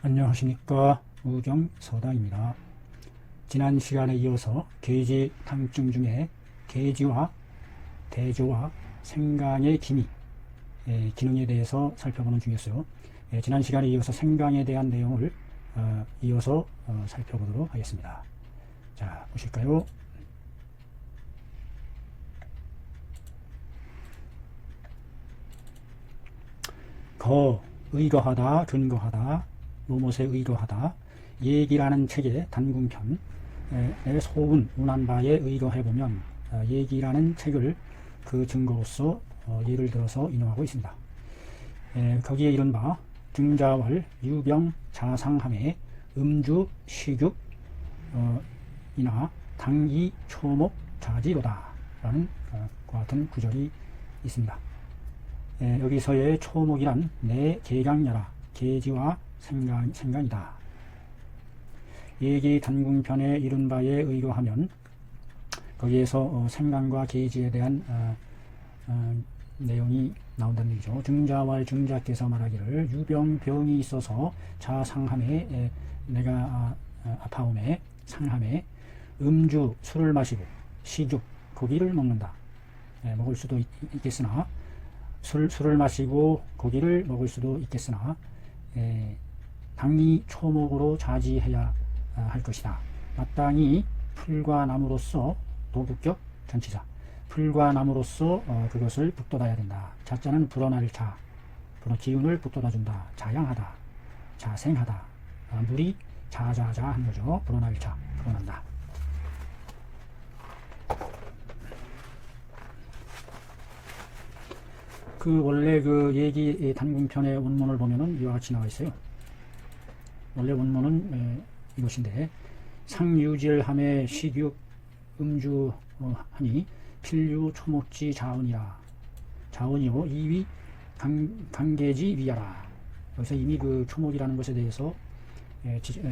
안녕하십니까. 우경서당입니다. 지난 시간에 이어서 계지 탕증 중에 계지와 대조와 생강의 기능에 대해서 살펴보는 중이었어요. 지난 시간에 이어서 생강에 대한 내용을 이어서 살펴보도록 하겠습니다. 자, 보실까요? 의거하다, 근거하다, 무엇에 의거하다, 얘기라는 책의 단궁편의 소운, 운한바에 의거해보면 얘기라는 책을 그 증거로서 예를 들어서 인용하고 있습니다. 거기에 이른 바 등자월, 유병, 자상함에 음주, 식육 이나 당이, 초목, 자지로다 라는 과 같은 구절이 있습니다. 여기서의 초목이란 내 계강야라, 계지와 생강이다. 얘기 단궁편에 이른 바에 의거하면 거기에서 생강과 계지에 대한 내용이 나온다는 얘기죠. 증자왈 증자께서 말하기를 유병병이 있어서 자상함에 내가 아파옴에 상함에 음주 술을 마시고 식육 고기를 먹는다. 먹을 수도 있겠으나 술을 마시고 고기를 먹을 수도 있겠으나 당이 초목으로 자지해야 할 것이다. 마땅히 풀과 나무로서 도국격 전치사 풀과 나무로서 그것을 북돋아야 된다. 자자는 불어날 자, 기운을 북돋아준다. 자양하다, 자생하다. 물이 자자자 한 거죠. 불어날 자, 불어난다. 원래 그 얘기 단궁편의 원문을 보면은 이와 같이 나와 있어요. 원래 원문은 이것인데, 상유질함에 식육 음주하니 필유 초목지 자언이라. 자언이요 이위 강계지 위하라. 여기서 이미 그 초목이라는 것에 대해서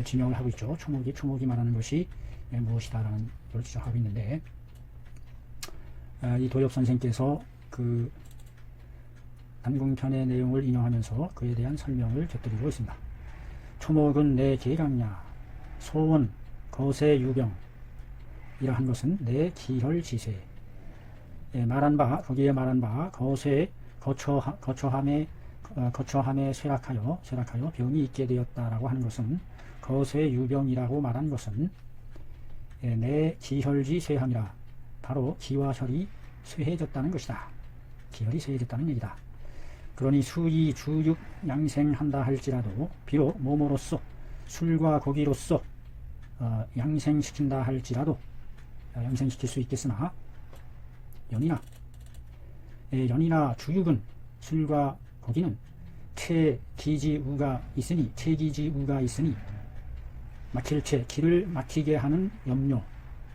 지명을 하고 있죠. 초목이 말하는 것이 무엇이다라는 걸 지적하고 있는데, 이 도엽 선생께서 그 단궁편의 내용을 인용하면서 그에 대한 설명을 곁들이고 있습니다. 초목은 내 계강야, 소원, 거세 유병 이러한 것은 내 기혈지세. 거기에 말한 바 거세 거처함에 쇠락하여 병이 있게 되었다라고 하는 것은, 거세 유병이라고 말한 것은 내 기혈지 쇠함이라, 바로 기와 혈이 쇠해졌다는 것이다. 기혈이 쇠해졌다는 얘기다. 그러니 수의 주육 양생한다 할지라도, 비록 몸으로써 술과 고기로써 양생시킨다 할지라도 양생시킬 수 있겠으나, 연이나 주육은 술과 고기는 체기지우가 있으니 길을 막히게 하는 염려,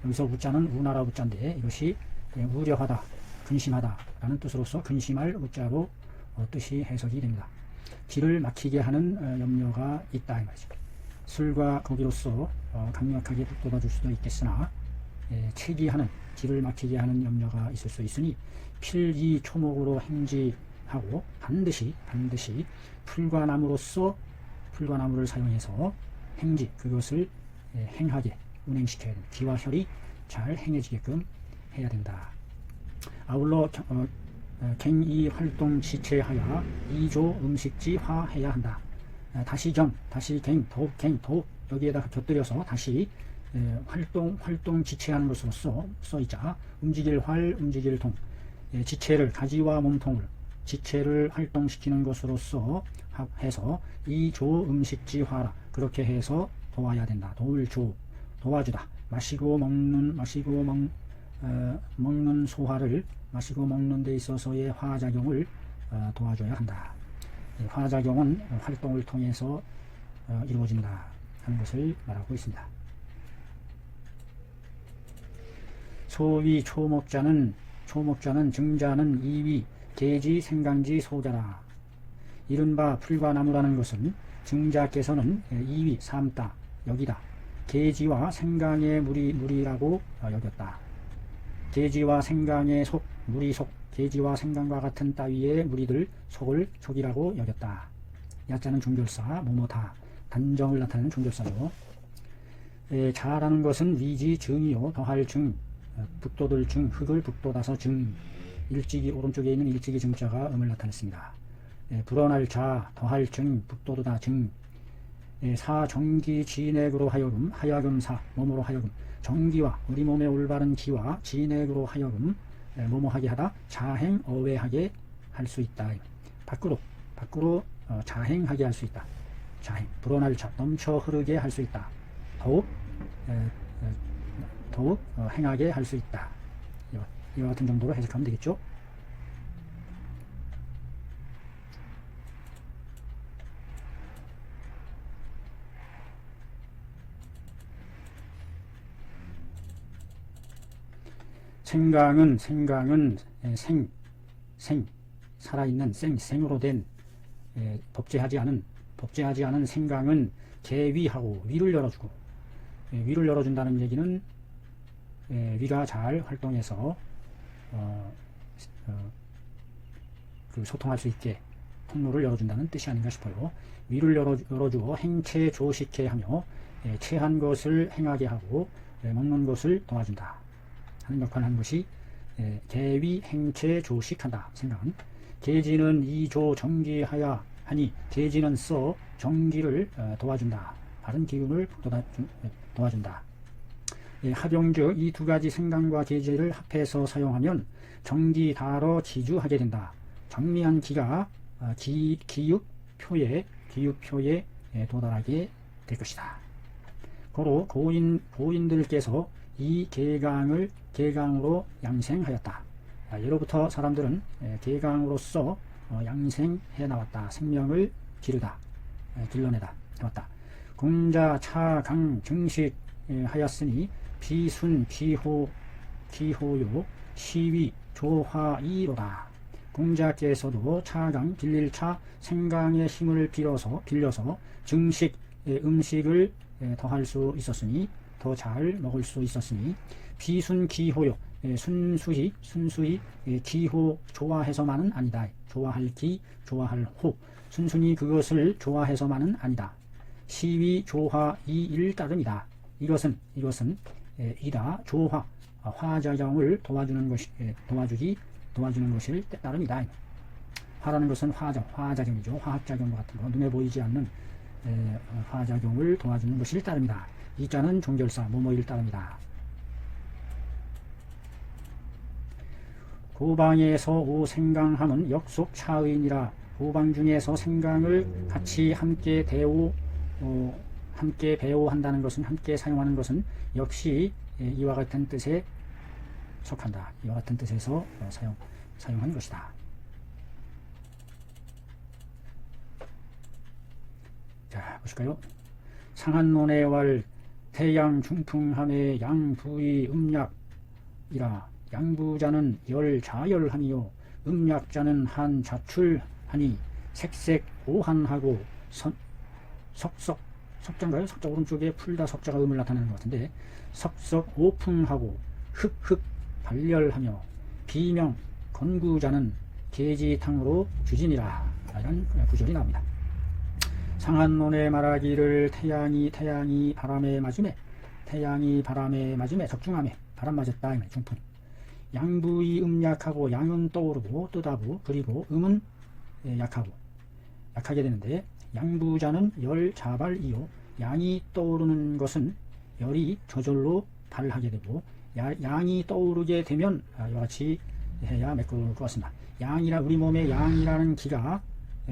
여기서 우자는 우나라 우자인데 이것이 우려하다, 근심하다 라는 뜻으로서 근심할 우자로 뜻이 해석이 됩니다. 길을 막히게 하는 염려가 있다 이 말이죠. 술과 고기로서 강력하게 북돋아줄 수도 있겠으나 체기하는, 길을 막히게 하는 염려가 있을 수 있으니 필이 초목으로 행지하고 반드시 풀과 나무를 사용해서 행지, 그것을 행하게 운행시켜야 된다. 기와 혈이 잘 행해지게끔 해야 된다. 아울러 갱이 활동 지체하여 이조 음식지 화해야 한다. 다시 갱, 더욱 여기에다가 곁들여서 다시 활동 지체하는 것으로서 써있자. 움직일 활, 움직일 동. 지체를, 가지와 몸통을 지체를 활동시키는 것으로서 해서 이조 음식지 화라, 그렇게 해서 도와야 된다. 도와주다. 먹는 소화를, 마시고 먹는 데 있어서의 화작용을 도와줘야 한다. 화작용은 활동을 통해서 이루어진다 하는 것을 말하고 있습니다. 소위 초목자는 증자는 이위 계지 생강지 소자라. 이른바 풀과 나무라는 것은 증자께서는 이위 삼다, 여기다. 계지와 생강의 무리라고 여겼다. 계지와 생강의 속, 무리 속, 계지와 생강과 같은 따위의 무리들 속을 속이라고 여겼다. 야자는 중결사, 뭐뭐다, 단정을 나타내는 종결사죠. 자라는 것은 위지 증이요 더할 증, 북돋을 증, 흙을 북돋아서 증, 일찍이 오른쪽에 있는 일찍이 증자가 음을 나타냈습니다. 불어날 자, 더할 증, 북돋다 증, 사정기 진액으로 하여금 사, 몸으로 하여금, 정기와 우리 몸의 올바른 기와 진액으로 하여금 뭐뭐하게 하다, 자행, 어외하게 할 수 있다. 밖으로 자행하게 할 수 있다. 자행, 불어날 자, 넘쳐 흐르게 할 수 있다. 더욱 행하게 할 수 있다. 이와 같은 정도로 해석하면 되겠죠. 생강은 살아있는 생으로 된 법제하지 않은 생강은 개위하고 위를 열어주고, 위를 열어준다는 얘기는 위가 잘 활동해서 그 소통할 수 있게 통로를 열어준다는 뜻이 아닌가 싶어요. 위를 열어주어 행체 조식해 하며 체한 것을 행하게 하고 먹는 것을 도와준다 하는 역할을 하는 것이 개위 행체 조식한다. 생각은 계지는 이조 정기하야 하니, 계지는 써 정기를 도와준다. 바른 기운을 도와준다. 합용즉 이 두 가지 생강과 계지를 합해서 사용하면 정기다러 지주하게 된다. 정미한 기가 기육표에 도달하게 될 것이다. 고로 고인들께서 이 계강으로 양생하였다. 예로부터 사람들은 계강으로서 양생해 나왔다. 생명을 길러내다 해왔다. 공자 차강 증식 하였으니 비순 기호요 시위 조화이로다. 공자께서도 차강 빌릴 차 생강의 힘을 빌려서 증식 음식을 더할 수 있었으니, 더 잘 먹을 수 있었으니, 비순 기호요 순수히 기호 좋아해서만은 아니다. 좋아할 기 좋아할 호, 순순히 그것을 좋아해서만은 아니다. 시위 조화 이일 따름이다. 이것은 이다 조화 화작용을 도와주는 것일 따름이다. 화라는 것은 화작용이죠. 화학작용 같은 거, 눈에 보이지 않는 화작용을 도와주는 것일 따름이다. 이자는 종결사 뭐뭐일 따름이다. 고방에서 오생강함은 역속 차의니라. 고방 중에서 생강을 같이 함께 배오한다는 것은, 함께 사용하는 것은 역시 이와 같은 뜻에 속한다. 이와 같은 뜻에서 사용한 것이다. 자, 보실까요? 상한론의 왈 태양 중풍함의 양부의 음약이라. 양부자는 열자열하니요 음약자는 한자출하니, 색색 오한하고 석자인가요? 석자 오른쪽에 풀다 석자가 음을 나타내는 것 같은데, 석석 오풍하고 흑흑 발열하며 비명 건구자는 계지탕으로 주진이라. 이런 구절이 나옵니다. 상한론의 말하기를 태양이 바람에 맞음에 적중함에 바람 맞았다. 중풍. 양부의 음약하고 양은 떠오르고 뜨다부, 그리고 음은 약하게 되는데, 양부자는 열 자발이요 양이 떠오르는 것은 열이 저절로 발하게 되고, 양이 떠오르게 되면 이와 같이 해야 매끄러울 것 같습니다. 우리 몸에 양이라는 기가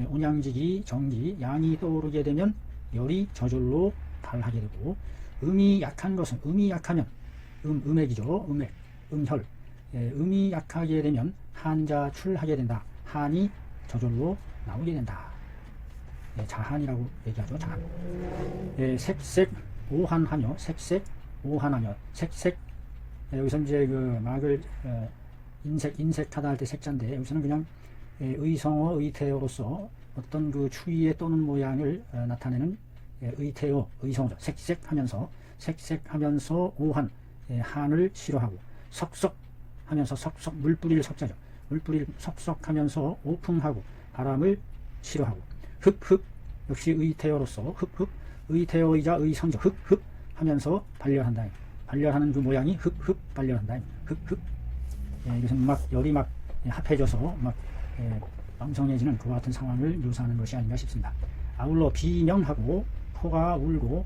온양지기 정기, 양이 떠오르게 되면 열이 저절로 발하게 되고, 음이 약하면 음액이죠. 음혈. 음이 약하게 되면 한자출하게 된다. 한이 저절로 나오게 된다. 자한이라고 얘기하죠. 자한. 색색 오한하며 색색, 여기서 이제 그 막을 인색하다 할 때 색자인데, 여기서는 그냥 의성어 의태어로서 어떤 그 추위에 떠는 모양을 나타내는 의태어 의성어죠. 색색하면서 오한, 한을 싫어하고, 석석하면서 물뿌릴 석자죠. 물뿌릴 석석하면서 오풍하고 바람을 싫어하고, 흑흑 역시 의태어로서 흡흡, 의태어이자 의성조 흡흡 하면서 발열한다. 발열하는 그 모양이 흡흡 발열한다. 흡흡. 이것은 막 열이 막 합해져서 막 왕성해지는 그와 같은 상황을 묘사하는 것이 아닌가 싶습니다. 아울러 비명하고 코가 울고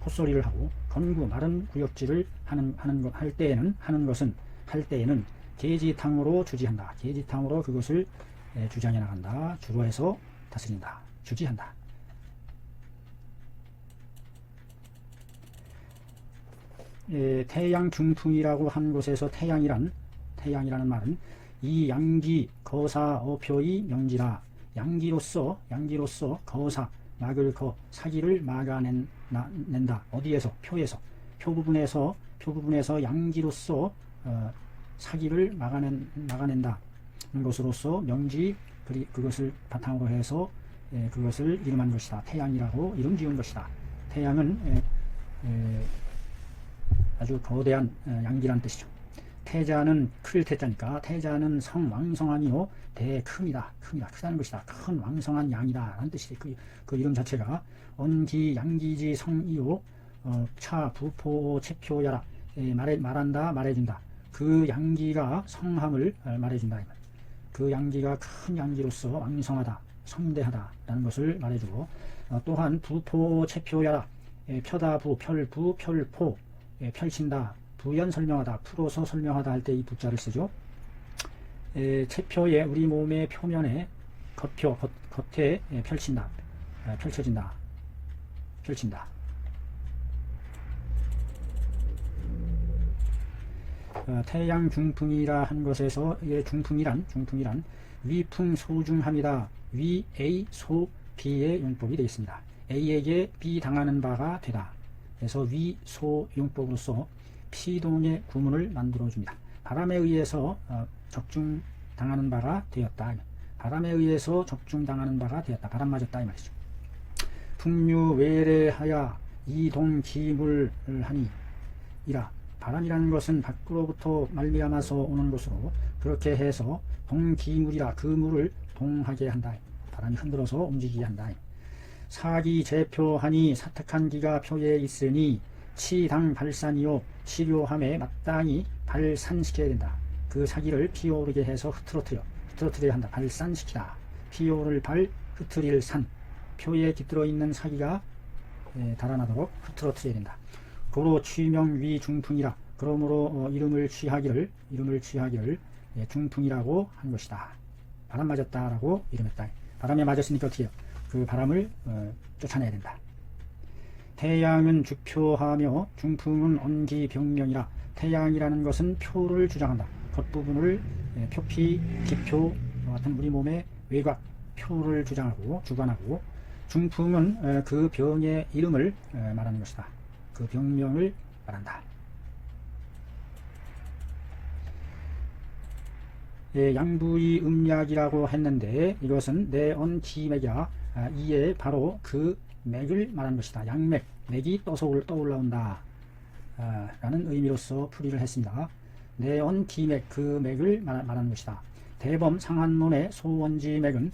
콧소리를 하고 건구 마른 구역질을 할 때에는 계지탕으로 주지한다. 계지탕으로 그것을 주장해 나간다. 주로 해서 다스린다. 주지한다. 태양 중풍이라고 한 곳에서 태양이라는 말은 이 양기 거사 어표의 명지라. 양기로서 거사 막을 거 사기를 막아낸다. 어디에서? 표에서. 표 부분에서 양기로서 사기를 막아낸다. 것으로서 명지 그것을 바탕으로 해서 그것을 이름한 것이다. 태양이라고 이름 지은 것이다. 태양은 아주 거대한 양기란 뜻이죠. 태자는 클 태자니까 태자는 왕성하니요 대큼이다. 크다는 것이다. 큰 왕성한 양이다 라는 뜻이 그 이름 자체가 언기 양기지 성이요 차 부포 체표야라 말한다 말해준다. 그 양기가 성함을 말해준다. 그 양기가 큰 양기로서 왕성하다 성대하다 라는 것을 말해주고 또한 부포 체표야라 펴다 펼부 펼포 펼친다. 부연 설명하다, 풀어서 설명하다 할 때 이 부자를 쓰죠. 체표에 우리 몸의 표면에 겉에 펼친다, 펼쳐진다, 펼친다. 태양 중풍이라 한 것에서 중풍이란 위풍 소중함이다. 위 A 소 B의 용법이 되어 있습니다. A에게 B 당하는 바가 되다. 그래서 위 소 용법으로서 피동의 구문을 만들어줍니다. 바람에 의해서 적중당하는 바가 되었다. 바람에 의해서 적중당하는 바가 되었다. 바람 맞았다 이 말이죠. 풍류 외래하야 이동기물하니 이라. 바람이라는 것은 밖으로부터 말미암아서 오는 것으로 그렇게 해서 동기물이라 그 물을 동하게 한다. 바람이 흔들어서 움직이게 한다. 사기 제표하니 사특한 기가 표에 있으니 치당 발산이요 치료함에 마땅히 발산시켜야 된다. 그 사기를 피오르게 해서 흐트러뜨려야 한다. 발산시키다. 피오를 흐트릴 산. 표에 깃들어 있는 사기가 달아나도록 흐트러뜨려야 된다. 고로 취명 위 중풍이라. 그러므로 이름을 취하기를 중풍이라고 한 것이다. 바람 맞았다라고 이름했다. 바람에 맞았으니까 어떻게 해요? 그 바람을 쫓아내야 된다. 태양은 주표하며 중풍은 언기병명이라. 태양이라는 것은 표를 주장한다. 겉부분을 표피, 기표 같은 우리 몸의 외곽 표를 주관하고 중풍은 그 병의 이름을 말하는 것이다. 그 병명을 말한다. 양부의 음약이라고 했는데 이것은 내언기맥이라. 이에 바로 그 맥을 말하는 것이다. 양맥, 맥이 떠올라온다 라는 의미로서 풀이를 했습니다. 내언기맥, 그 맥을 말하는 것이다. 대범 상한론의 소원지맥은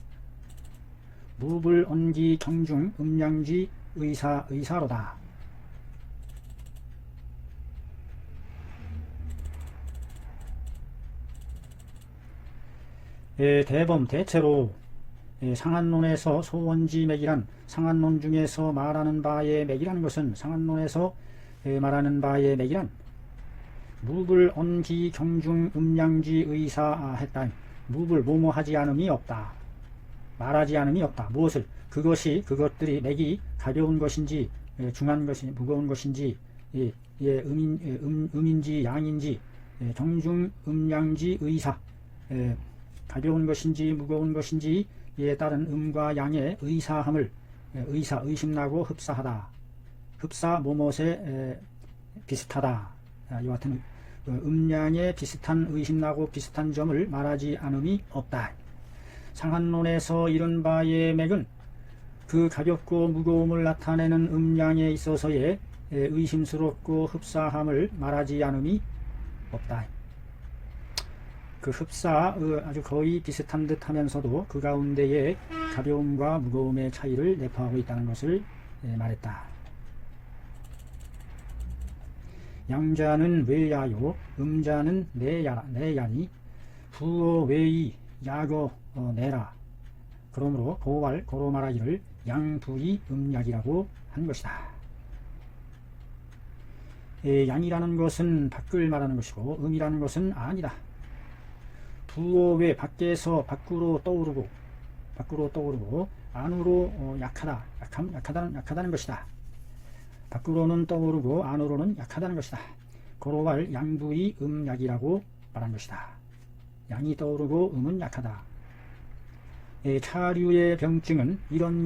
무불 언기 경중 음양지 의사로다. 대범 대체로 상한론에서 소원지맥이란 상한론 중에서 말하는 바의 맥이라는 것은 상한론에서 말하는 바의 맥이란 무불 언기 경중 음양지 의사 했다. 무불 뭐뭐하지 않음이 없다. 말하지 않음이 없다. 무엇을? 그것들이 맥이 가벼운 것인지 중한 것이 무거운 것인지 음인지 양인지 경중 음양지 의사 가벼운 것인지 무거운 것인지 이에 따른 음과 양의 의사함을 의심나고 흡사하다. 흡사 뭐뭇에 비슷하다. 이와 같은 음양에 비슷한 의심나고 비슷한 점을 말하지 않음이 없다. 상한론에서 이른 바의 맥은 그 가볍고 무거움을 나타내는 음양에 있어서의 의심스럽고 흡사함을 말하지 않음이 없다. 그 흡사 아주 거의 비슷한 듯 하면서도 그 가운데에 가벼움과 무거움의 차이를 내포하고 있다는 것을 말했다. 양자는 외야요, 음자는 내야니, 부어 외이, 야거 내라. 그러므로 고왈 고로 말하기를 양부이 음약이라고 한 것이다. 양이라는 것은 밖을 말하는 것이고 음이라는 것은 아니다. 부어 외 밖에서 밖으로 떠오르고 안으로 약하다는 것이다. 밖으로는 떠오르고 안으로는 약하다는 것이다. 고로왈 양부이 음약이라고 말한 것이다. 양이 떠오르고 음은 약하다. 차류의 병증은 이런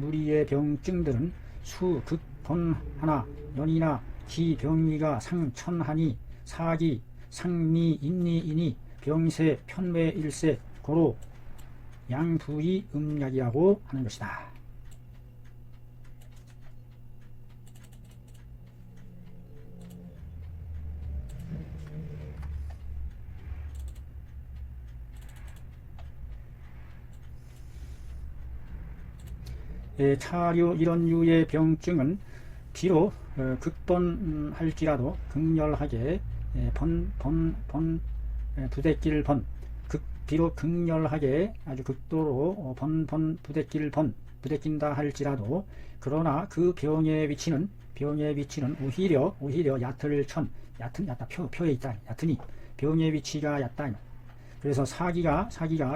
무리의 병증들은 수, 극, 번 하나, 연이나 기, 병리가 상, 천하니, 사기, 상미, 인리이니, 병세, 편매, 일세, 고로 양부이 음약이라고 하는 것이다. 차류 이런 류의 병증은 비록 극번할지라도 극렬하게 부대낄 비록 극렬하게 아주 극도로 부대낀다 할지라도 그러나 그 병의 위치는 오히려 얕다 표에 있다. 얕으니 병의 위치가 얕다. 그래서 사기가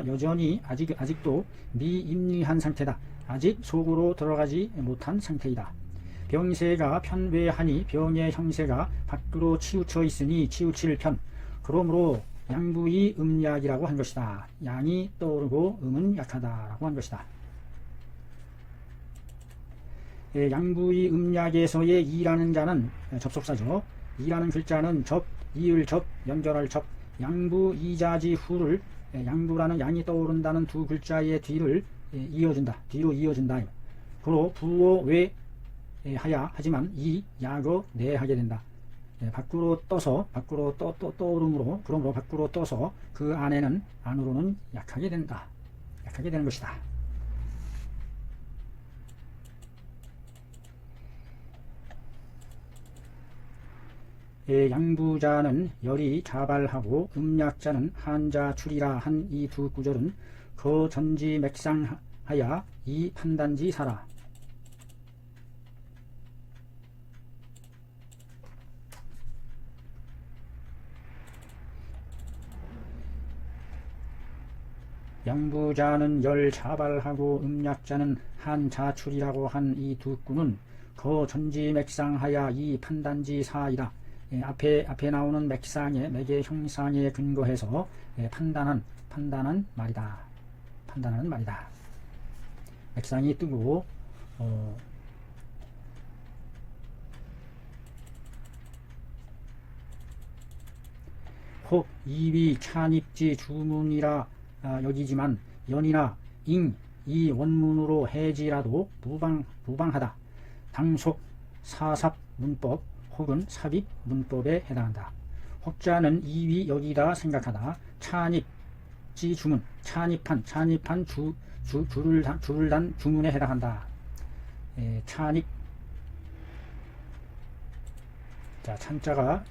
여전히 아직도 미임리한 상태다. 아직 속으로 들어가지 못한 상태이다. 병세가 편외하니 병의 형세가 밖으로 치우쳐 있으니 치우칠 편. 그러므로 양부이 음약이라고 한 것이다. 양이 떠오르고 음은 약하다라고 한 것이다. 양부이 음약에서의 이라는 자는 접속사죠. 이라는 글자는 이을 연결할 양부 이자지 후를 양부라는 양이 떠오른다는 두 글자의 뒤로 이어준다. 그로 부어 외 하야 하지만 이 야거 내 하게 된다. 밖으로 떠오르므로 그러므로 밖으로 떠서 그 안으로는 약하게 되는 것이다. 양부자는 열이 자발하고 음약자는 한자 출이라 한 이 두 구절은 거전지 맥상하야 이 판단지 사라. 양부자는 열 자발하고 음약자는 한자출이라고 한 이 두 구는 거전지 맥상하야 이 판단지 사이다. 앞에 나오는 맥의 형상에 근거해서 판단한 말이다. 맥상이 뜨고 혹 이위 찬입지 주문이라 여기지만 연이나 잉 이 원문으로 해지라도 무방하다. 당속 사삽 문법 혹은 삽입 문법에 해당한다. 혹자는 이위 여기다 생각하다. 찬입지 주문 찬입한 줄을 단 주문에 해당한다. 찬입 자 찬자가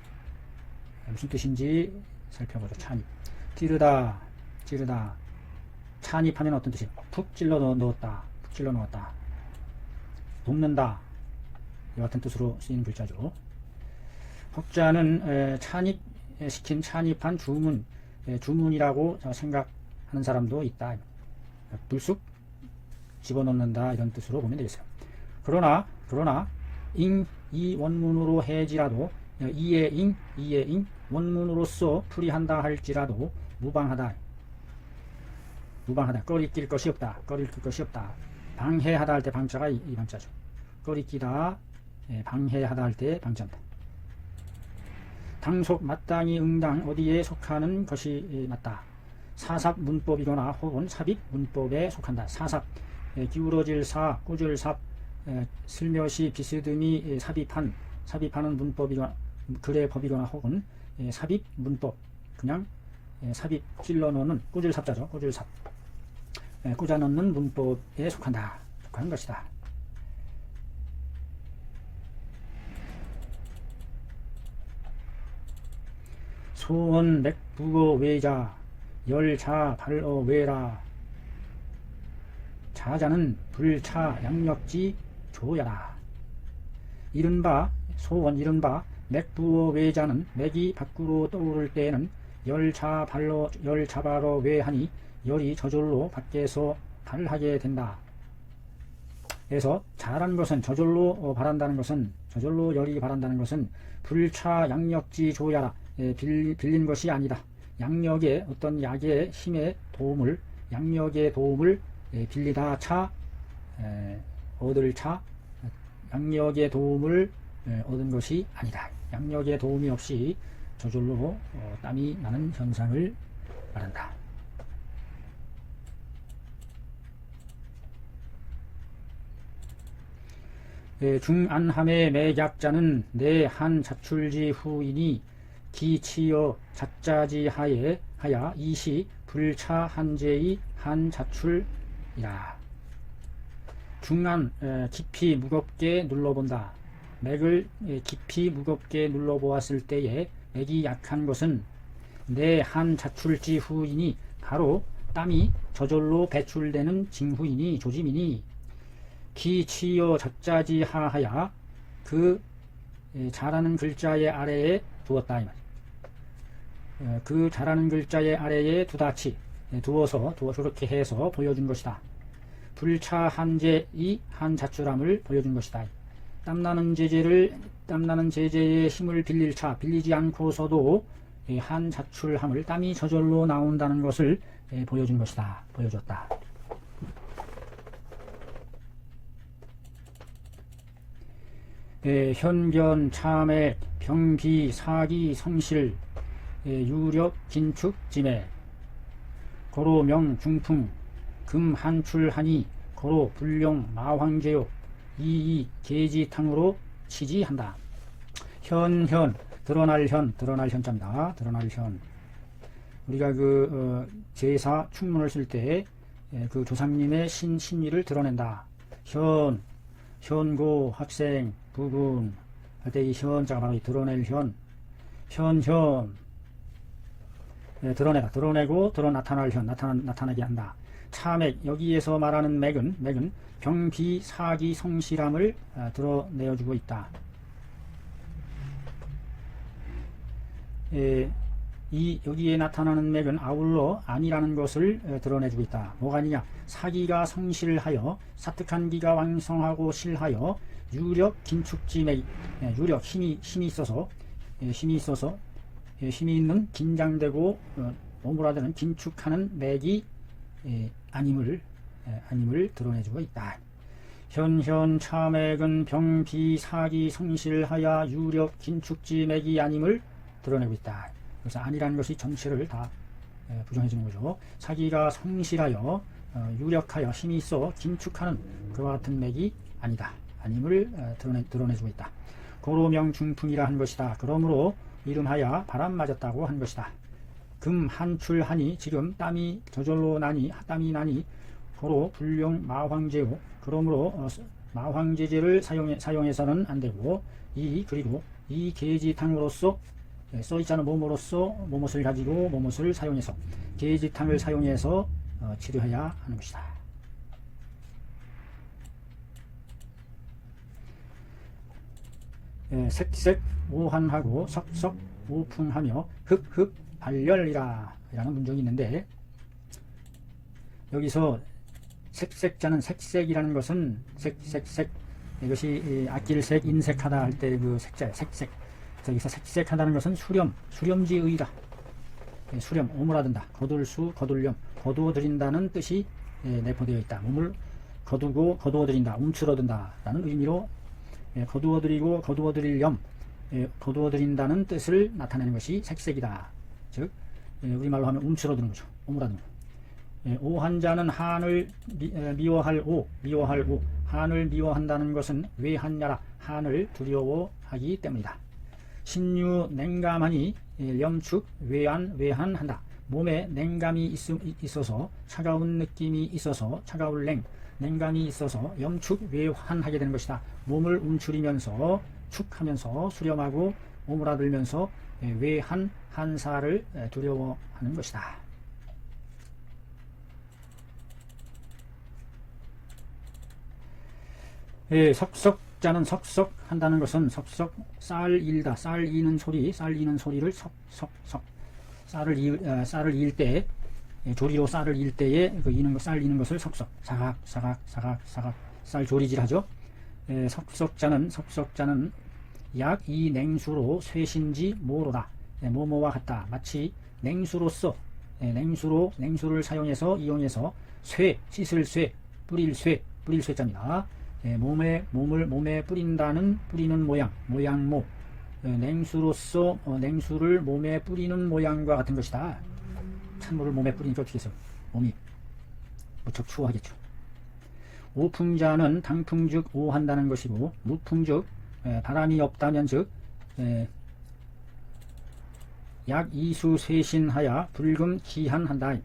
무슨 뜻인지 살펴보죠. 찬입 찌르다 찬입하면 어떤 뜻이에요? 푹 찔러 넣었다. 볶는다. 이와 같은 뜻으로 쓰이는 글자죠. 혹자는 찬입한 주문이라고 생각하는 사람도 있다. 불쑥 집어넣는다 이런 뜻으로 보면 되겠어요. 그러나 이 원문으로 해지라도 이에 잉 원문으로서 풀이한다 할지라도 무방하다. 꺼리낄 것이 없다. 방해하다 할 때 방자가 이 방자죠. 꺼리끼다 방해하다 할 때 방자입니다. 당속 마땅히 응당 어디에 속하는 것이 맞다. 사삽 문법이거나 혹은 삽입 문법에 속한다. 사삽 기울어질 사 꾸질 삽 슬며시 비스듬히 삽입하는 문법이거나 글의 법이거나 혹은 삽입 문법 그냥 삽입 찔러 넣는 꾸질삽자죠. 꾸질삽. 꽂아 넣는 문법에 속하는 것이다. 소원 맥부어 외자 열자 발어 외라 자자는 불차 양력지 조야라. 이른바 소원 이른바 맥부어 외자는 맥이 밖으로 떠오를 때에는 열자 발어 외하니 열이 저절로 밖에서 발하게 된다. 그래서 자라는 것은 저절로 바란다는 것은 저절로 열이 바란다는 것은 불차 양력지 조야라. 빌린 것이 아니다. 양력의 어떤 약의 힘의 도움을 양력의 도움을 빌리다 차 얻을 차 양력의 도움을 얻은 것이 아니다. 양력의 도움이 없이 저절로 땀이 나는 현상을 말한다. 중안함의 매약자는 내 한 자출지 후이니 기치여 자자지하에 하야 이시 불차 한제의 한 자출이라. 중안 깊이 무겁게 눌러본다. 맥을 깊이 무겁게 눌러보았을 때에 맥이 약한 것은 내 한 자출지 후이니 바로 땀이 저절로 배출되는 징후이니 조짐이니 기치여 자자지하하야 그 자라는 글자의 아래에 두었다. 그 자라는 글자의 아래에 두다치 두어서 저렇게 해서 보여준 것이다. 불차 한제의 한 자출함을 보여준 것이다. 땀나는 제재의 힘을 빌리지 않고서도 한 자출함을 땀이 저절로 나온다는 것을 보여준 것이다. 보여줬다. 현견 참회 병비 사기 성실 유력 긴축 짐해 고로 명 중풍 금 한출하니 고로 불용 마황제요 이이 계지탕으로 치지한다. 현 드러날 현자입니다. 드러날 현. 우리가 제사 충문을 쓸 때 그 조상님의 신의를 드러낸다. 현고 학생 부군 할 때 이 현자가 바로 이 드러낼 현 드러내다. 드러내고 나타날 현 나타나게 한다. 차맥 여기에서 말하는 맥은 병비 사기 성실함을 드러내어주고 있다. 여기에 나타나는 맥은 아울러 아니라는 것을 드러내주고 있다. 뭐가 아니냐? 사기가 성실하여 사특한 기가 왕성하고 실하여 유력 긴축지맥 유력 힘이 있어서 힘이 있는 긴장되고 오므라드는 긴축하는 맥이 아님을 드러내주고 있다. 현 차맥은 병비 사기 성실하여 유력 긴축지 맥이 아님을 드러내고 있다. 그래서 아니라는 것이 전체를 다 부정해 주는 거죠. 사기가 성실하여 유력하여 힘이 있어 긴축하는 그와 같은 맥이 아니다. 아님을 드러내주고 있다. 고로명 중풍이라 한 것이다. 그러므로 이름하여 바람 맞았다고 한 것이다. 금 한출하니 지금 땀이 저절로 땀이 나니 고로 불용 마황제요. 그러므로 마황제제를 사용해서는 안 되고 그리고 이 계지탕으로서 써있잖아. 뭐뭇을 가지고 뭐뭇을 사용해서 계지탕을 사용해서 치료해야 하는 것이다. 색색 오한하고 석석 오풍하며 흑흑 발열이라 라는 문장이 있는데, 여기서 색색자는 색색이라는 것은 색색 이것이 악길색 인색하다 할 때 그 색자예요. 색색. 여기서 색색하다는 것은 수렴지의다. 수렴 오므라든다. 거둘수 거둘렴 거두어 들인다는 뜻이 내포되어 있다. 몸을 거두고 거두어 들인다. 움츠러든다 라는 의미로 거두어 들이고 거두어 들일렴 거두어 들인다는 뜻을 나타내는 것이 색색이다. 즉 우리말로 하면 움츠러드는 거죠. 오므라드는 거. 오한자는 한을 미워할 오 한을 미워한다는 것은 외한야라 한을 두려워하기 때문이다. 신유 냉감하니 염축 외한한다. 몸에 냉감이 있어서 차가운 느낌이 있어서 차가울 냉감이 있어서 염축 외환하게 되는 것이다. 몸을 움츠리면서 축하면서 수렴하고 오므라들면서 외한 한사를 두려워하는 것이다. 석석자는 석석한다는 것은 석석 쌀 일다. 쌀 이는 소리를 석석석 쌀을 이을 때 조리로 쌀을 이을 때에 쌀 이는 것을 석석 사각 쌀 조리질하죠. 석석자는 약 이 냉수로 쇠신지 모로다. 뭐뭐와 같다. 마치 냉수로서 냉수를 사용해서 이용해서 씻을 뿌릴 쇠자입니다. 몸에 뿌리는 모양모 냉수로서 냉수를 몸에 뿌리는 모양과 같은 것이다. 찬물을 몸에 뿌리니까 어떻게 해서 몸이 무척 추워하겠죠. 오풍자는 당풍즉 오한다는 것이고 무풍즉 바람이 없다면 즉 약 이수 쇄신하여 불금 기한한다.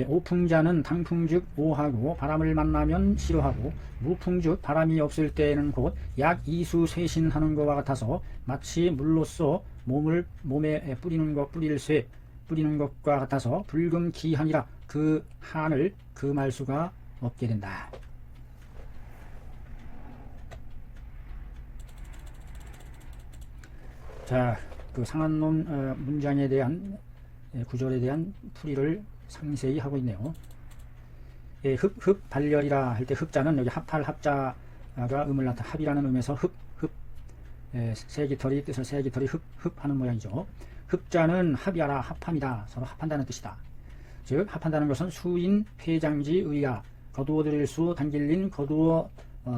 오풍자는 당풍즉 오하고 바람을 만나면 싫어하고 무풍즉 바람이 없을 때에는 곧 약 이수 쇄신하는 것과 같아서 마치 물로써 몸에 뿌리는 것과 같아서 불금 기한이라 그 한을 금할 수가 없게 된다. 자, 그 상한론 문장에 대한 구절에 대한 풀이를 상세히 하고 있네요. 발열이라 할 때 흡자는 여기 합할 합자가 음을 나타 합이라는 음에서 세기털이 뜻을 세기털이 흡하는 모양이죠. 흡자는 합이하라 합함이다. 서로 합한다는 뜻이다. 즉 합한다는 것은 수인 폐장지 의야 거두어 들일 수 당길린 거두어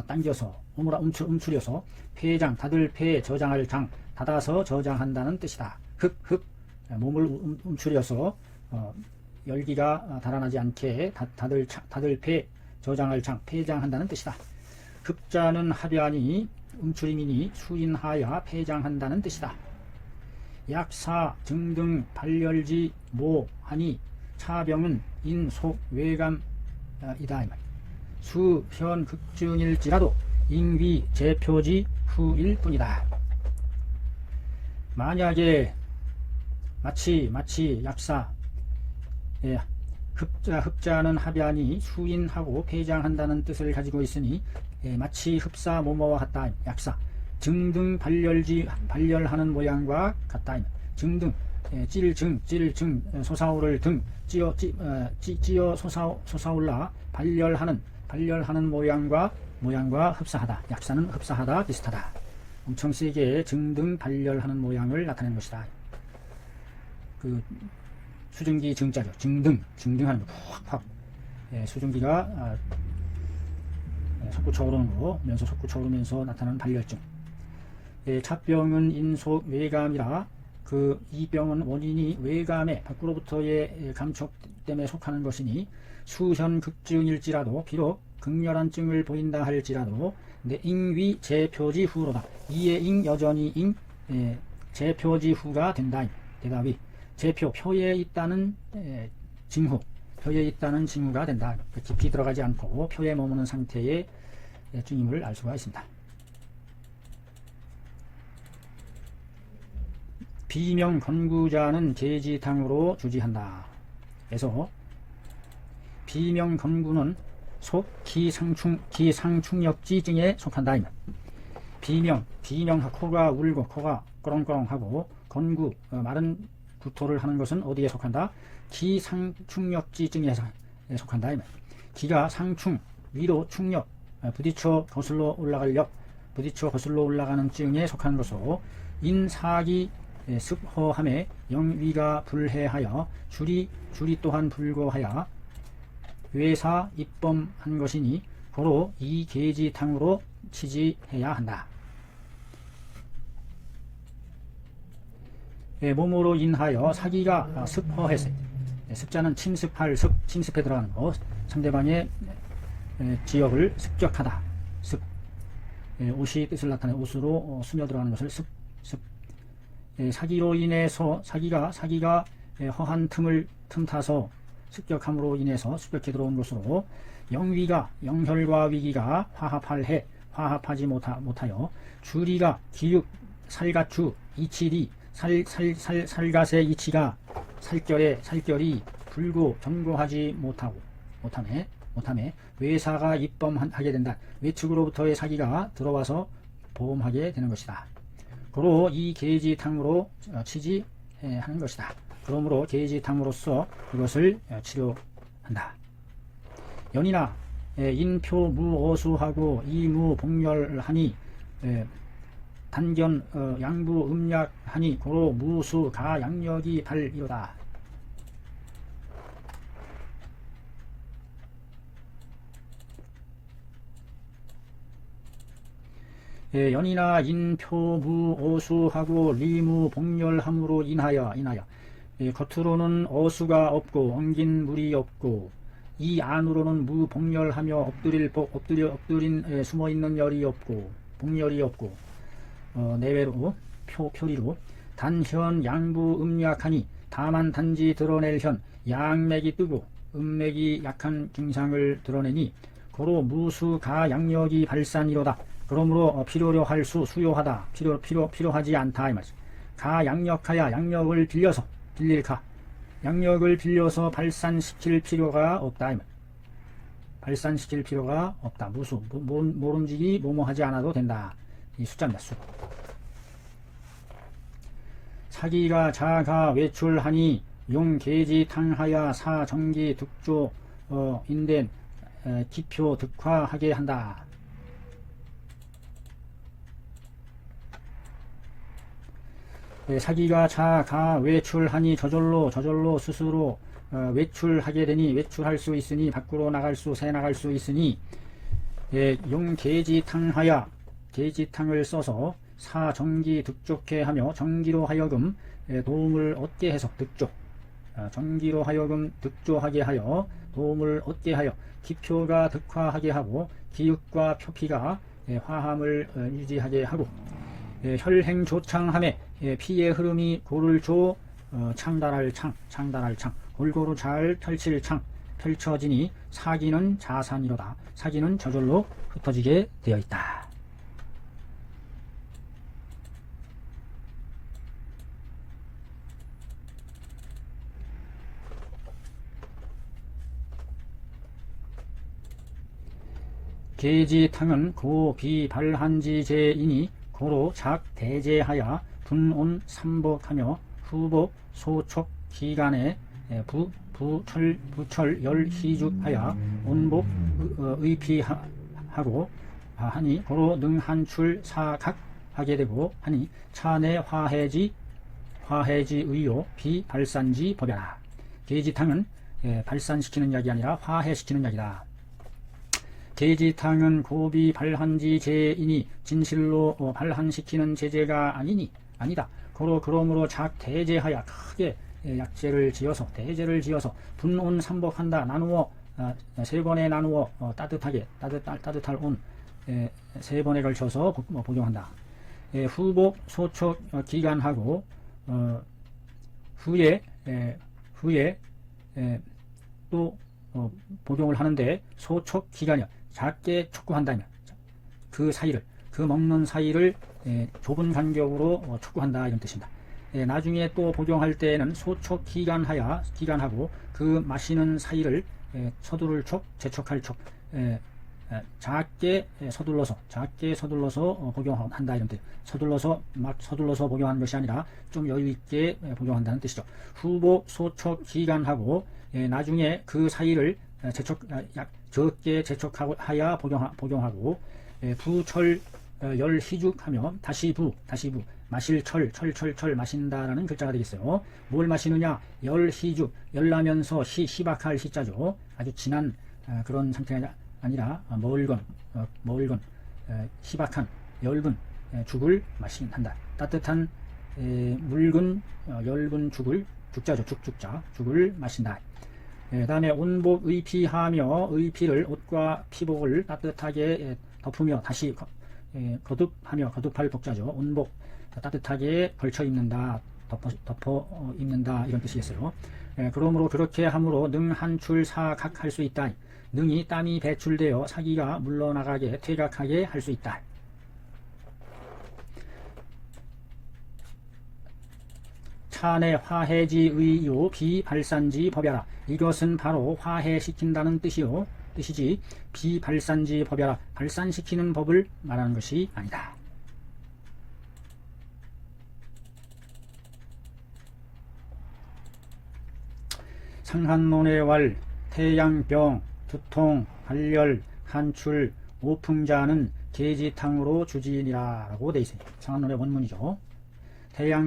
당겨서 움츠려서 폐장 닫을 폐 저장할 장 닫아서 저장한다는 뜻이다. 몸을 움츠려서 열기가 달아나지 않게 닫을 폐 저장할 장 폐장한다는 뜻이다. 흡자는 합야니 움츠림이니 수인하야 폐장한다는 뜻이다. 약사 증등 발열지 모하니 차병은 인속 외감이다. 수현 극증일지라도 인위 제표지 후일 뿐이다. 만약에 마치 약사 흡자는 합야니 수인하고 폐장한다는 뜻을 가지고 있으니 마치 흡사 모모와 같다. 약사 증등 발열하는 모양과 같다. 증등 찔증 솟아오를 등 찌어 솟아올라 발열하는 모양과 흡사하다. 약사는 흡사하다 비슷하다. 엄청 세게 증등 발열하는 모양을 나타내는 것이다. 그 수증기 증자죠. 증등하는 거 확 수증기가 솟구쳐 오르는 거 면서 솟구쳐 오르면서 나타나는 발열증. 차병은 인속 외감이라 그 이 병은 원인이 외감에 밖으로부터의 감촉 때문에 속하는 것이니 수현 극증일지라도 비록 극렬한 증을 보인다 할지라도 인위 제표지 후로다. 이에 인 여전히 제표지 후가 된다. 대답이 표에 있다는 징후가 된다. 깊이 들어가지 않고 표에 머무는 상태의 증임을 알 수가 있습니다. 비명 건구자는 계지탕으로 주지한다. 그래서 비명 건구는 속 기상충력지증에 속한다. 비명 코가 울고 코가 꺼렁꺼렁하고 건구 마른 구토를 하는 것은 어디에 속한다? 기상충력지증에 속한다. 기가 상충 위로 충력 부딪혀 거슬러 올라가는 증에 속하는 것으로 인사기 습허함에 영위가 불해하여 줄이 또한 불고하여 외사 입범한 것이니 고로 이 계지탕으로 치지해야 한다. 몸으로 인하여 사기가 습허해서 습자는 침습해 들어가는 것, 상대방의 지역을 습격하다. 옷이 뜻을 나타내 옷으로 스며들어가는 것을 사기로 인해서 사기가 허한 틈 타서 습격함으로 인해서 습격해 들어온 것으로 영위가 영혈과 위기가 화합하지 못하여 주리가 기육 살갓주 이치리 살갓의 이치가 살결이 불고 견고하지 못함에 외사가 입범하게 된다. 외측으로부터의 사기가 들어와서 보험하게 되는 것이다. 고로 이 계지탕으로 치지하는 것이다. 그러므로 계지탕으로서 그것을 치료한다. 연이나 인표 무어수하고 이무 복렬하니 단견 양부 음약하니 고로 무수 가 양력이 발이로다. 연이나 인표 무어수하고 리무 복렬함으로 인하여 겉으로는 어수가 없고 엉긴 물이 없고 이 안으로는 무복렬하며 엎드린 숨어있는 열이 없고 복렬이 없고 내외로 표리로 단현 양부 음약하니 다만 단지 드러낼 현 양맥이 뜨고 음맥이 약한 증상을 드러내니 고로 무수 가 양력이 발산이로다. 그러므로 필요로 할 수 수요하다. 필요하지 않다 이 말씀. 가 양력하야 양력을 빌릴 가 양력을 빌려서 발산시킬 필요가 없다 이 말. 발산시킬 필요가 없다. 무수 모름지기 뭐뭐하지 않아도 된다. 이 숫자입니다. 수. 사기가 자가 외출하니 용계지탕하야 사정기 득조 인된 기표 득화하게 한다. 사기가 자가 외출하니 저절로 스스로 외출하게 되니 외출할 수 있으니 밖으로 새 나갈 수 있으니 용계지탕하야 계지탕을 써서 사정기 득족해 하며 정기로 하여금 도움을 얻게 해서 득조 정기로 하여금 득조하게 하여 도움을 얻게 하여 기표가 득화하게 하고 기육과 표피가 화함을 유지하게 하고 혈행조창함에 피의 흐름이 고를 조 창달할 창 골고루 잘 펼칠 창 펼쳐지니 사기는 자산이로다. 사기는 저절로 흩어지게 되어 있다. 계지탕은 고비발한지제이니 고로 작대제하여 분온 삼복하며 후복 소촉 기간에 부철 열희죽하여 온복 의피하고 하니 고로 능한출 사각하게 되고 하니 차내 화해지 의요 비발산지 법이라. 계지탕은 발산시키는 약이 아니라 화해시키는 약이다. 계지탕은 고비 발한지 제이니 진실로 발한시키는 제재가 아니다. 그러므로 작대제하여 크게 약제를 지어서 대제를 지어서 분온 삼복한다. 나누어 세 번에 나누어 따뜻할 온 세 번에 걸쳐서 복용한다. 후복 소촉 기간하고 후에 또 복용을 하는데 소촉 기간이요. 작게 촉구한다면 그 먹는 사이를 좁은 간격으로 촉구한다 이런 뜻입니다. 나중에 또 복용할 때에는 소촉 기간하고 그 마시는 사이를 서두를 촉, 재촉할 촉 작게 서둘러서 복용한다 이런 뜻. 서둘러서 복용하는 것이 아니라 좀 여유 있게 복용한다는 뜻이죠. 후복 소촉 기간하고 나중에 그 사이를 적게 재촉하여 복용하고 부철 열희죽하며 다시 부 마실 철 마신다라는 글자가 되겠어요. 뭘 마시느냐? 열희죽 열나면서 희박할 희자죠. 아주 진한 그런 상태가 아니라 멀건 희박한 엷은 죽을 마신한다. 따뜻한 묽은 엷은 죽자죠. 죽을 마신다. 다음에 온복 의피하며 의피를 옷과 피복을 따뜻하게 덮으며 다시 거듭할 복자죠. 온복 따뜻하게 걸쳐 입는다, 덮어 입는다, 이런 뜻이겠어요. 그러므로 그렇게 함으로 능 한출 사각할 수 있다. 능이 땀이 배출되어 사기가 물러나가게 퇴각하게 할 수 있다. 차내 화해지의요 비발산지 법야라. 이것은 바로 화해시킨다는 뜻이지 비발산지 법야라. 발산시키는 법을 말하는 것이 아니다. 상한론의 왈, 태양병, 두통, 발열, 한출, 오풍자는 계지탕으로 주지니라 라고 되어 있어요. 상한론의 원문이죠.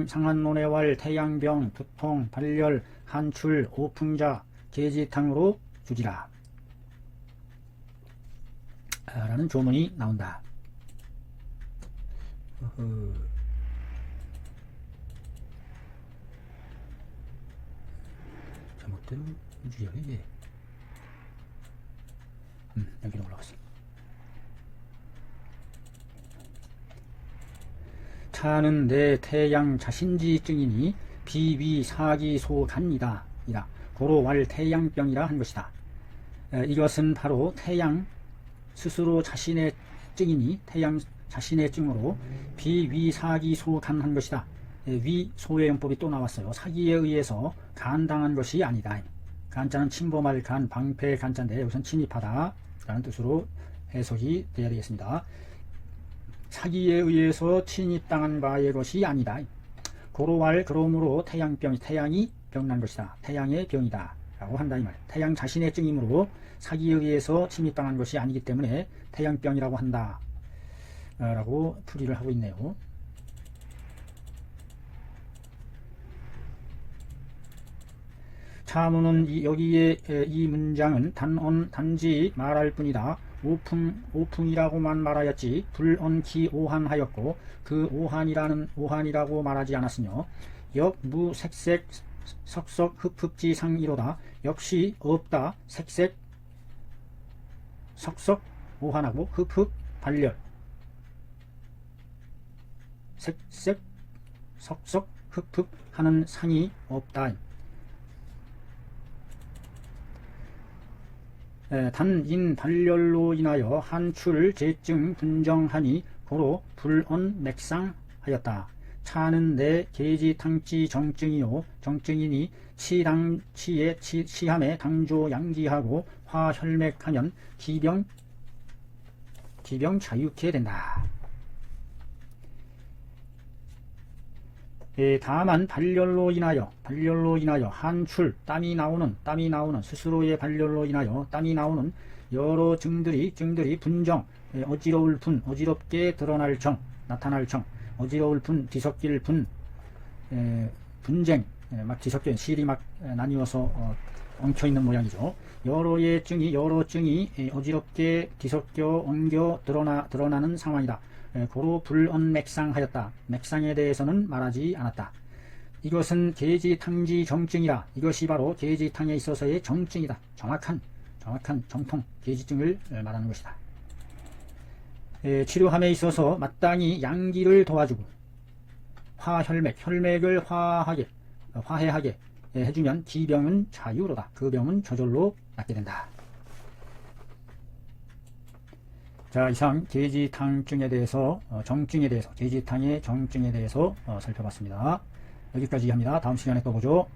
상한론의 왈, 태양병, 두통, 발열, 한출, 오풍자, 계지탕으로 주지라 라는 조문이 나온다. 잘못대로 주의하게 이게 여기로 올라갔어. 차는 내 태양 자신지증이니 비위사기소간이다 이라. 고로 왈 태양병이라 한 것이다. 이것은 바로 태양 스스로 자신의 증이니 태양 자신의 증으로 비위사기소간한 것이다. 위 소의 용법이 또 나왔어요. 사기에 의해서 간당한 것이 아니다. 간자는 침범할 간, 방패 간자인데 여기서는 침입하다 라는 뜻으로 해석이 되어야 되겠습니다. 사기에 의해서 침입당한 바의 것이 아니다. 고로왈 그러므로 태양이 병난 것이다. 태양의 병이다 라고 한다 이 말. 태양 자신의 증이므로 사기에 의해서 침입당한 것이 아니기 때문에 태양병이라고 한다 라고 풀이를 하고 있네요. 차문은 여기에 이 문장은 단지 말할 뿐이다. 오풍이라고만 말하였지 불언기 오한하였고 그 오한이라고 말하지 않았으며 역무색색 석석 흡흡지상이로다. 역시 없다. 색색 석석 오한하고 흡흡 발열 색색 석석 흡흡 하는 상이 없다. 단인 발열로 인하여 한출 재증 분정하니 고로 불언 맥상하였다. 차는 내 계지탕지 정증이요 정증이니 치함에 당조 양기하고 화혈맥하면 기병 자유케 된다. 다만 발열로 인하여 한출 땀이 나오는 스스로의 발열로 인하여 땀이 나오는 여러 증들이 분정 어지러울 분 어지럽게 드러날 정 나타날 정 어지러울 분 뒤섞일 분 분쟁 막 뒤섞여 실이 막 나뉘어서 엉켜 있는 모양이죠. 여러 증이 어지럽게 뒤섞여 엉겨 드러나는 상황이다. 고로 불언맥상하였다. 맥상에 대해서는 말하지 않았다. 이것은 계지탕지 정증이라. 이것이 바로 계지탕에 있어서의 정증이다. 정확한 정통 계지증을 말하는 것이다. 치료함에 있어서 마땅히 양기를 도와주고 혈맥을 화해하게 해주면 기병은 자유로다. 그 병은 저절로 낫게 된다. 자, 이상 계지탕증에 대해서 계지탕의 정증에 대해서 살펴봤습니다. 여기까지 합니다. 다음 시간에 또 보죠.